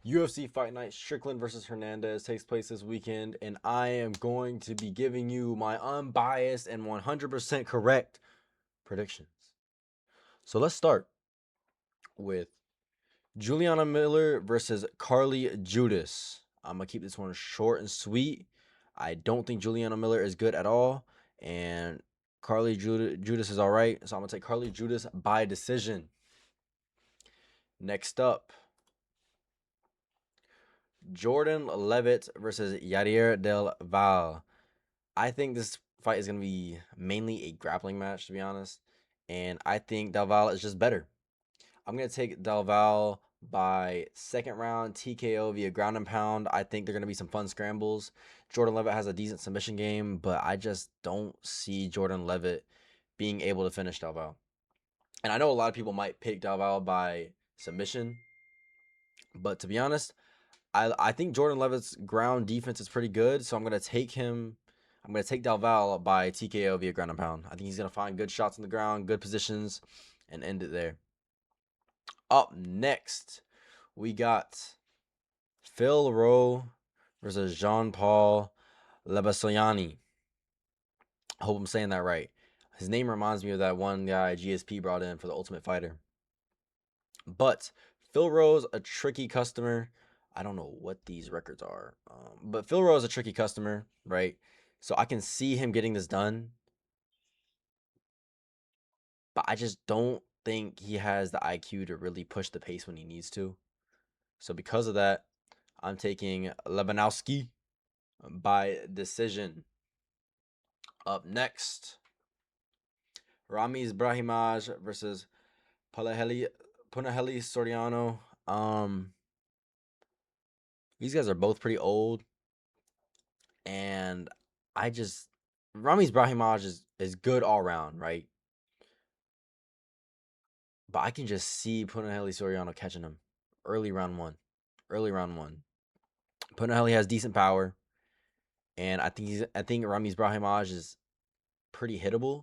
UFC Fight Night Strickland versus Hernandez takes place this weekend, and I am going to be giving you my unbiased and 100% correct predictions. So let's start with Juliana Miller versus Carly Judas. I'm going to keep this one short and sweet. I don't think Juliana Miller is good at all, and Carly Judas is all right. So I'm going to take Carly Judas by decision. Next up, Jordan Levitt versus Yair Del Val. I think this fight is going to be mainly a grappling match, to be honest. And I think Del Val is just better. I'm going to take Del Val by second round TKO via ground and pound. I think they're going to be some fun scrambles. Jordan Levitt has a decent submission game, but I just don't see Jordan Levitt being able to finish Del Val. And I know a lot of people might pick Del Val by submission, but to be honest, I think Jordan Levitt's ground defense is pretty good, so I'm going to take him. I'm going to take Del Val by TKO via ground and pound. I think he's going to find good shots on the ground, good positions, and end it there. Up next, we got Phil Rowe versus Jean-Paul Lebasoyani. I hope I'm saying that right. His name reminds me of that one guy GSP brought in for the Ultimate Fighter. But Phil Rowe's a tricky customer. I don't know what these records are, but Phil Rowe is a tricky customer, right? So I can see him getting this done, but I just don't think he has the IQ to really push the pace when he needs to. So because of that, I'm taking Lebanowski by decision. Up next, Ramiz Brahimaj versus Punahele Soriano. These guys are both pretty old, and Ramiz Brahimaj is good all around, right? But I can just see Punahele Soriano catching him early round one. Punahele has decent power, and I think Ramiz Brahimaj is pretty hittable.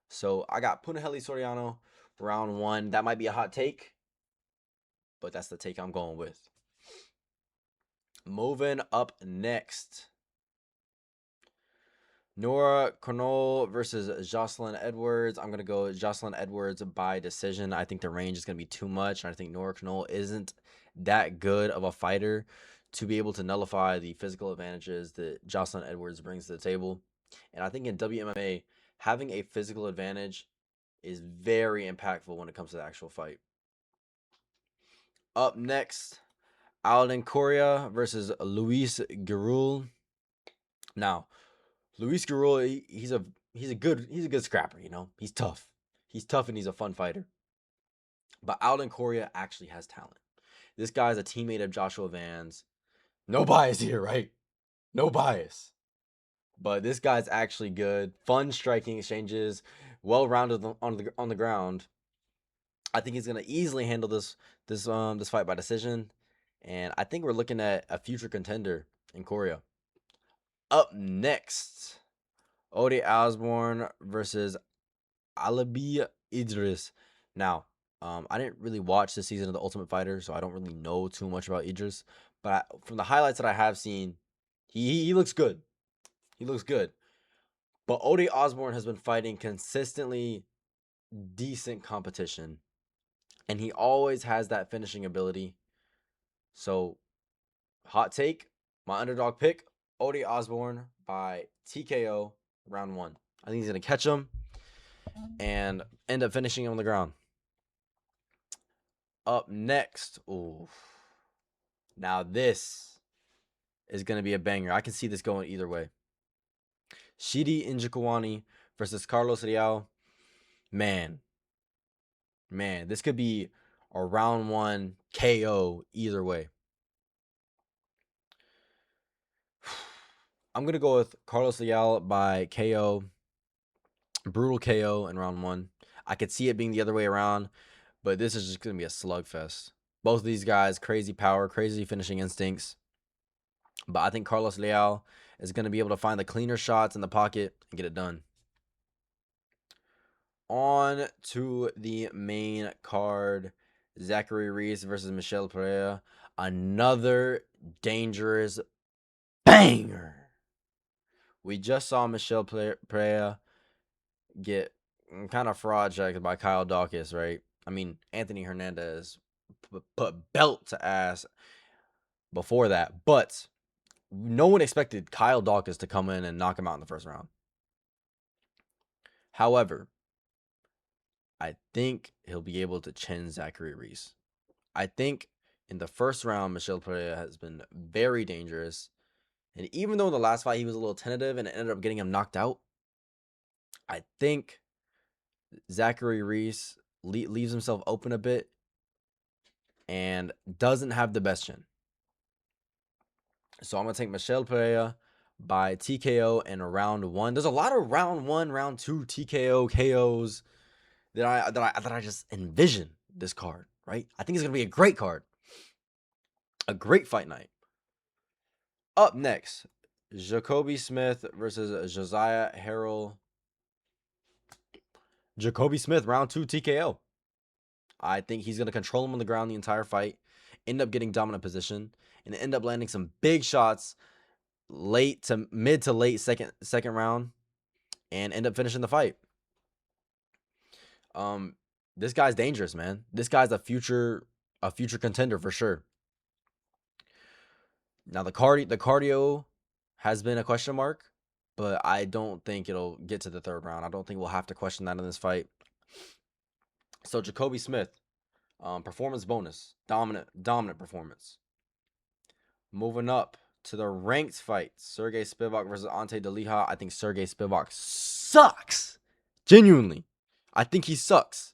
So I got Punahele Soriano round one. That might be a hot take, but that's the take I'm going with. Moving up next, Nora Cornell versus Jocelyn Edwards. I'm going to go Jocelyn Edwards by decision. I think the range is going to be too much, and I think Nora Cornell isn't that good of a fighter to be able to nullify the physical advantages that Jocelyn Edwards brings to the table. And I think in WMMA, having a physical advantage is very impactful when it comes to the actual fight. Up next, Alden Correa versus Luis Garul. Now, Luis Garul, he's a good scrapper, you know. He's tough. He's tough and he's a fun fighter. But Alden Correa actually has talent. This guy's a teammate of Joshua Vans. No bias here, right? No bias. But this guy's actually good. Fun striking exchanges, well-rounded on the ground. I think he's gonna easily handle this fight by decision, and I think we're looking at a future contender in Correa. Up next, Ode Osborne versus Alabi Idris. Now, I didn't really watch this season of The Ultimate Fighter, so I don't really know too much about Idris. But from the highlights that I have seen, he looks good. He looks good. But Ode Osborne has been fighting consistently decent competition, and he always has that finishing ability. So, hot take, my underdog pick, Ode Osborne by TKO round one. I think he's going to catch him and end up finishing him on the ground. Up next, now this is going to be a banger. I can see this going either way. Shidi Njokuani versus Carlos Real. Man, this could be a round one KO either way. I'm going to go with Carlos Real by KO. Brutal KO in round one. I could see it being the other way around, but this is just going to be a slugfest. Both of these guys, crazy power, crazy finishing instincts. But I think Carlos Leal is going to be able to find the cleaner shots in the pocket and get it done. On to the main card, Zachary Reese versus Michel Pereira. Another dangerous banger. We just saw Michelle Pereira get kind of fraud checked by Kyle Dawkins, right? I mean, Anthony Hernandez put belt to ass before that, but no one expected Kyle Dawkins to come in and knock him out in the first round. However, I think he'll be able to chin Zachary Reese. I think in the first round, Michelle Pereira has been very dangerous. And even though in the last fight he was a little tentative and it ended up getting him knocked out, I think Zachary Reese leaves himself open a bit and doesn't have the best chin. So I'm going to take Michelle Pereira by TKO in round 1. There's a lot of round 1, round 2 TKO KOs that I just envision this card, right? I think it's going to be a great card. A great fight night. Up next, Jacoby Smith versus Josiah Harrell. Jacoby Smith, round 2 TKO. I think he's going to control him on the ground the entire fight, end up getting dominant position, and end up landing some big shots mid to late second round, and end up finishing the fight. This guy's dangerous, man. This guy's a future contender for sure. Now the cardio has been a question mark, but I don't think it'll get to the third round. I don't think we'll have to question that in this fight. So Jacoby Smith, performance bonus, dominant performance. Moving up to the ranked fight, Sergey Spivak versus Ante Delija. I think Sergey Spivak sucks. Genuinely. I think he sucks.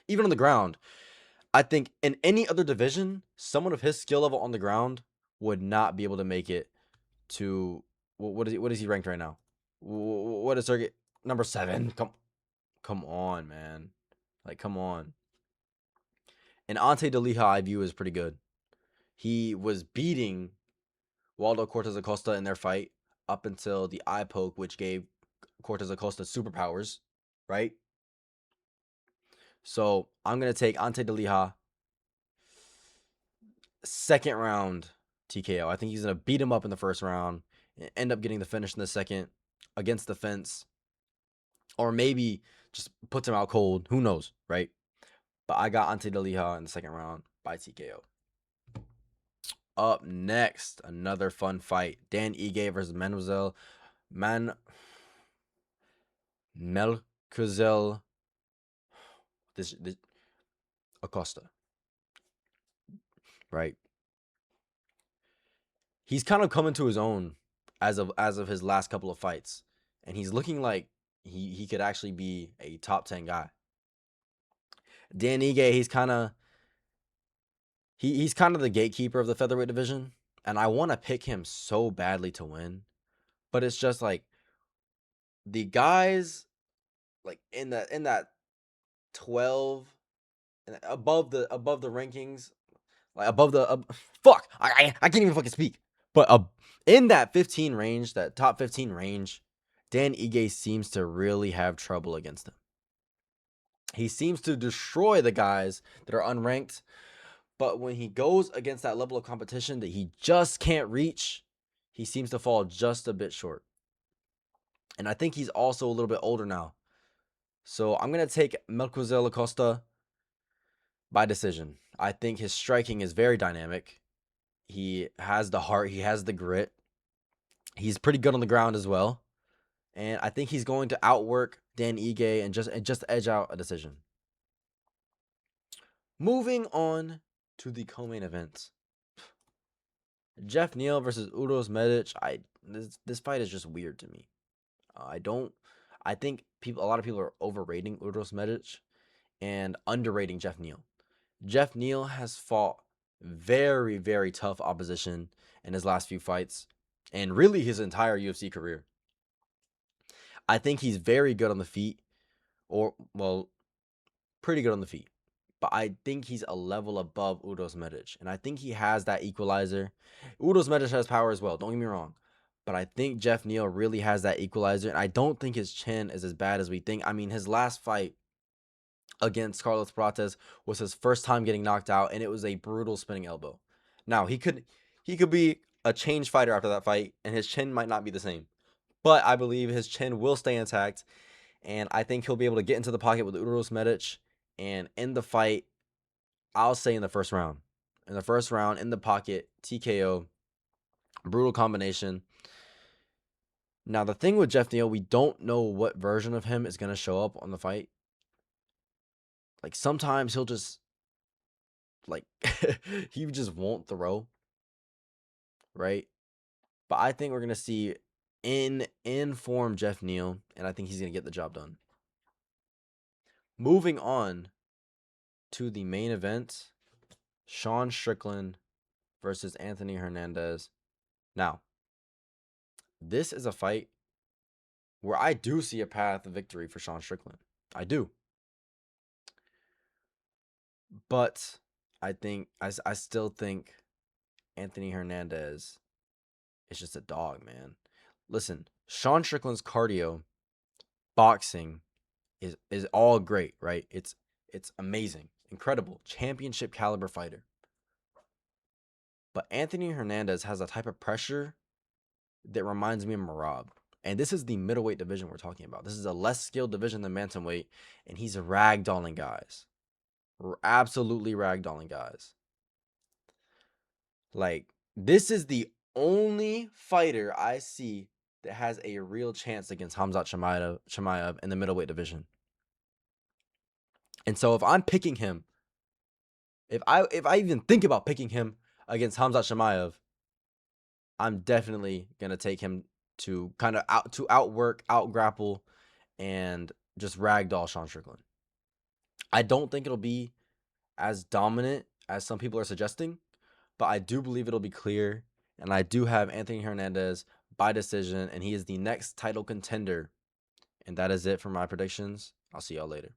Even on the ground. I think in any other division, someone of his skill level on the ground would not be able to make it to what is he ranked right now? What is Sergey? Number 7. Come on, man. Like, come on. And Ante Delija, I view as pretty good. He was beating Waldo Cortez Acosta in their fight up until the eye poke, which gave Cortez Acosta superpowers, right? So I'm going to take Ante Delija, second round TKO. I think he's going to beat him up in the first round and end up getting the finish in the second against the fence. Or maybe just puts him out cold. Who knows, right? But I got Ante Delija in the second round by TKO. Up next, another fun fight. Dan Ige versus Melquizael this Acosta. Right? He's kind of coming to his own as of his last couple of fights. And he's looking like he could actually be a top 10 guy. Dan Ige, he's kind of the gatekeeper of the featherweight division, and I want to pick him so badly to win, but it's just like the guys like in that 12 and above the rankings, like above the fuck, I can't even fucking speak. But in that 15 range, that top 15 range, Dan Ige seems to really have trouble against him. He seems to destroy the guys that are unranked. But when he goes against that level of competition that he just can't reach, he seems to fall just a bit short. And I think he's also a little bit older now. So I'm going to take Melquizael Acosta by decision. I think his striking is very dynamic. He has the heart. He has the grit. He's pretty good on the ground as well. And I think he's going to outwork Dan Ige and just edge out a decision. Moving on to the co-main event. Jeff Neal versus Uros Medic. This fight is just weird to me. I think a lot of people are overrating Uros Medic and underrating Jeff Neal. Jeff Neal has fought very, very tough opposition in his last few fights and really his entire UFC career. I think he's very good on the feet, pretty good on the feet. But I think he's a level above Uros Medic. And I think he has that equalizer. Uros Medic has power as well. Don't get me wrong. But I think Jeff Neal really has that equalizer. And I don't think his chin is as bad as we think. I mean, his last fight against Carlos Prates was his first time getting knocked out. And it was a brutal spinning elbow. Now he could be a changed fighter after that fight, and his chin might not be the same. But I believe his chin will stay intact, and I think he'll be able to get into the pocket with Uros Medic and end the fight. I'll say in the first round. In the first round, in the pocket, TKO, brutal combination. Now the thing with Jeff Neal, we don't know what version of him is gonna show up on the fight. Like sometimes he'll just like he just won't throw, right? But I think we're gonna see in form Jeff Neal, and I think he's gonna get the job done. Moving on to the main event, Sean Strickland versus Anthony Hernandez. Now, this is a fight where I do see a path of victory for Sean Strickland. I do. But I still think Anthony Hernandez is just a dog, man. Listen, Sean Strickland's cardio, boxing is all great, right? It's amazing, incredible, championship caliber fighter. But Anthony Hernandez has a type of pressure that reminds me of Marab. And this is the middleweight division we're talking about. This is a less skilled division than bantamweight, and he's ragdolling guys. Absolutely ragdolling guys. Like, this is the only fighter I see that has a real chance against Khamzat Chimaev in the middleweight division. And so if I'm picking him, if I even think about picking him against Khamzat Chimaev, I'm definitely gonna take him to kind of outwork, outgrapple, and just ragdoll Sean Strickland. I don't think it'll be as dominant as some people are suggesting, but I do believe it'll be clear, and I do have Anthony Hernandez by decision, and he is the next title contender. And that is it for my predictions. I'll see y'all later.